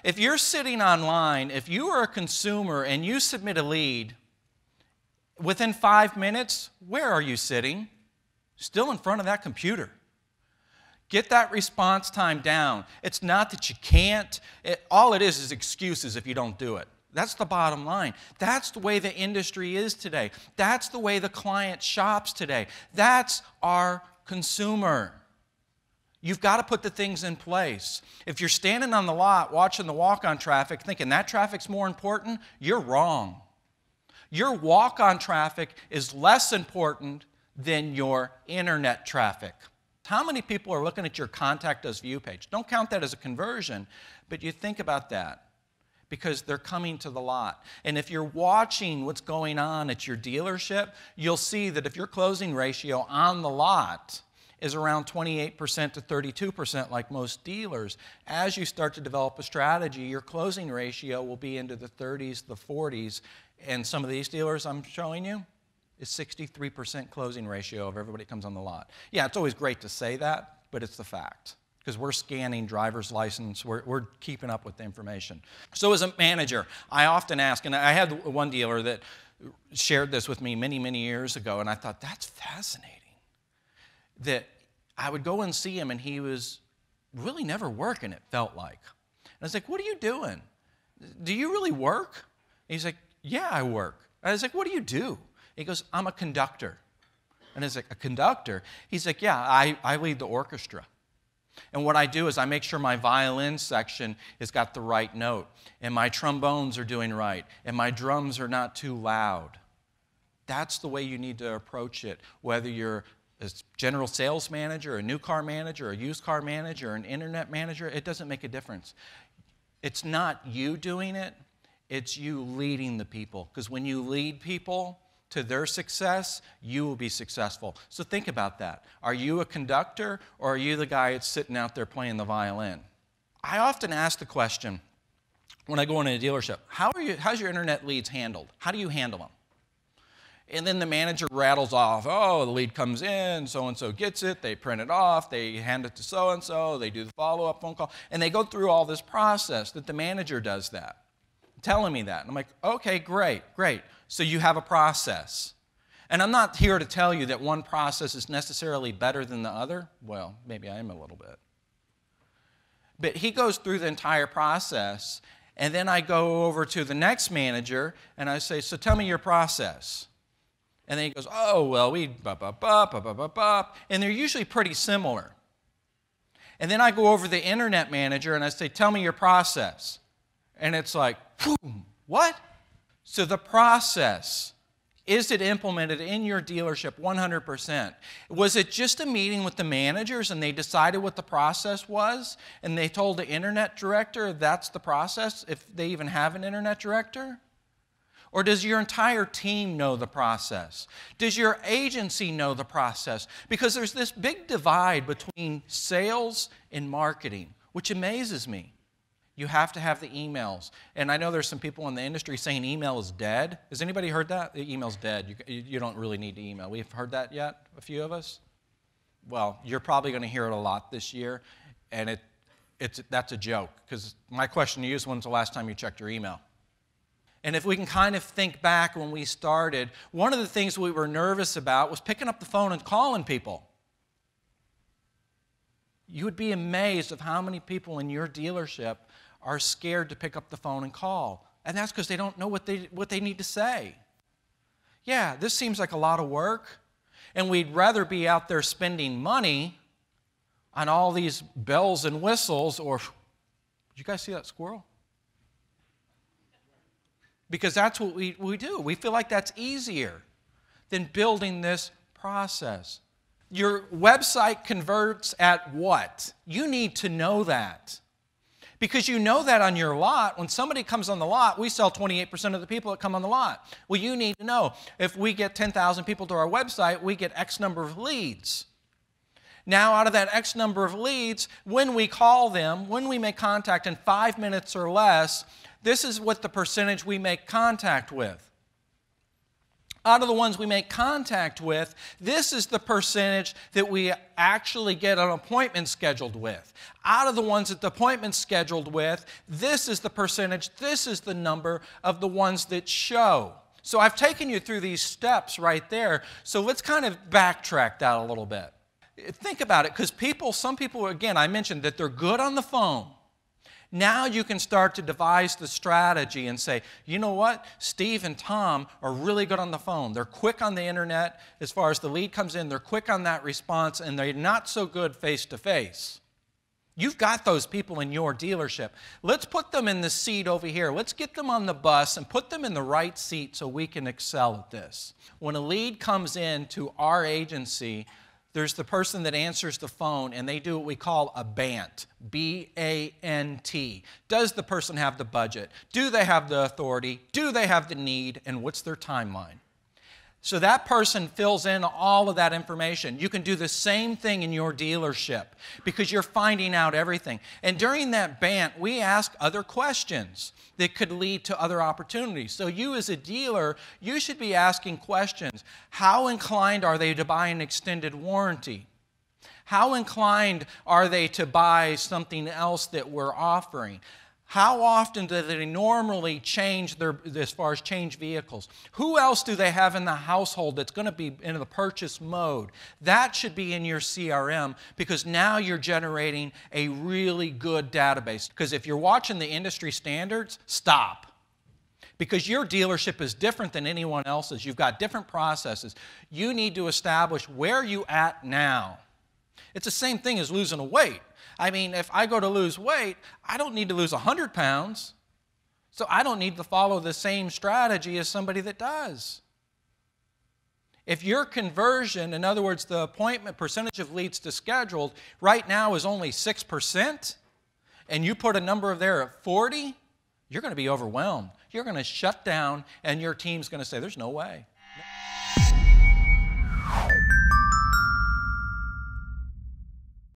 If you're sitting online, if you are a consumer and you submit a lead, within 5 minutes, where are you sitting? Still in front of that computer. Get that response time down. It's not that you can't. All it is excuses if you don't do it. That's the bottom line. That's the way the industry is today. That's the way the client shops today. That's our consumer. You've got to put the things in place. If you're standing on the lot watching the walk-on traffic thinking that traffic's more important, you're wrong. Your walk-on traffic is less important than your internet traffic. How many people are looking at your Contact Us view page? Don't count that as a conversion, but you think about that because they're coming to the lot. And if you're watching what's going on at your dealership, you'll see that if your closing ratio on the lot is around 28% to 32% like most dealers, as you start to develop a strategy, your closing ratio will be into the 30s, the 40s, and some of these dealers I'm showing you is 63% closing ratio of everybody that comes on the lot. Yeah, it's always great to say that, but it's the fact. Because we're scanning driver's license, we're keeping up with the information. So as a manager, I often ask, and I had one dealer that shared this with me many, many years ago, and I thought, that's fascinating. That I would go and see him, and he was really never working, it felt like. And I was like, what are you doing? Do you really work? And he's like, yeah, I work. I was like, what do you do? He goes, I'm a conductor. And I was like, a conductor? He's like, yeah, I lead the orchestra. And what I do is I make sure my violin section has got the right note, and my trombones are doing right, and my drums are not too loud. That's the way you need to approach it, whether you're a general sales manager, a new car manager, a used car manager, an internet manager, it doesn't make a difference. It's not you doing it, it's you leading the people. Because when you lead people to their success, you will be successful. So think about that. Are you a conductor, or are you the guy that's sitting out there playing the violin? I often ask the question when I go into a dealership, how's your internet leads handled? How do you handle them? And then the manager rattles off, oh, the lead comes in, so-and-so gets it, they print it off, they hand it to so-and-so, they do the follow-up phone call, and they go through all this process that the manager does that, telling me that. And I'm like, okay, great. So you have a process. And I'm not here to tell you that one process is necessarily better than the other. Well, maybe I am a little bit. But he goes through the entire process, and then I go over to the next manager, and I say, so tell me your process. And then he goes, oh, well, we and they're usually pretty similar. And then I go over to the internet manager, and I say, tell me your process. And it's like, what? So the process, is it implemented in your dealership 100%? Was it just a meeting with the managers and they decided what the process was and they told the internet director that's the process, if they even have an internet director? Or does your entire team know the process? Does your agency know the process? Because there's this big divide between sales and marketing, which amazes me. You have to have the emails. And I know there's some people in the industry saying email is dead. Has anybody heard that? The email's dead. You don't really need to email. We've heard that yet, a few of us? Well, you're probably going to hear it a lot this year, and that's a joke. Because my question to you is, when's the last time you checked your email? And if we can kind of think back when we started, one of the things we were nervous about was picking up the phone and calling people. You would be amazed of how many people in your dealership are scared to pick up the phone and call. And that's because they don't know what they need to say. Yeah, this seems like a lot of work, and we'd rather be out there spending money on all these bells and whistles, or, did you guys see that squirrel? Because that's what we do. We feel like that's easier than building this process. Your website converts at what? You need to know that. Because you know that on your lot, when somebody comes on the lot, we sell 28% of the people that come on the lot. Well, you need to know, if we get 10,000 people to our website, we get X number of leads. Now, out of that X number of leads, when we call them, when we make contact in 5 minutes or less, this is what the percentage we make contact with. Out of the ones we make contact with, this is the percentage that we actually get an appointment scheduled with. Out of the ones that the appointment's scheduled with, this is the percentage, this is the number of the ones that show. So I've taken you through these steps right there, so let's kind of backtrack that a little bit. Think about it, because some people, again, I mentioned that they're good on the phone. Now you can start to devise the strategy and say, you know what, Steve and Tom are really good on the phone. They're quick on the internet as far as the lead comes in. They're quick on that response, and they're not so good face-to-face. You've got those people in your dealership. Let's put them in the seat over here. Let's get them on the bus and put them in the right seat so we can excel at this. When a lead comes in to our agency, there's the person that answers the phone, and they do what we call a BANT, B-A-N-T. Does the person have the budget? Do they have the authority? Do they have the need? And what's their timeline? So that person fills in all of that information. You can do the same thing in your dealership because you're finding out everything. And during that BANT, we ask other questions that could lead to other opportunities. So you as a dealer, you should be asking questions. How inclined are they to buy an extended warranty? How inclined are they to buy something else that we're offering? How often do they normally change as far as change vehicles? Who else do they have in the household that's going to be in the purchase mode? That should be in your CRM because now you're generating a really good database. Because if you're watching the industry standards, stop. Because your dealership is different than anyone else's. You've got different processes. You need to establish where you're at now. It's the same thing as losing a weight. I mean, if I go to lose weight, I don't need to lose 100 pounds. So I don't need to follow the same strategy as somebody that does. If your conversion, in other words, the appointment percentage of leads to scheduled, right now is only 6%, and you put a number there at 40, you're going to be overwhelmed. You're going to shut down, and your team's going to say, there's no way.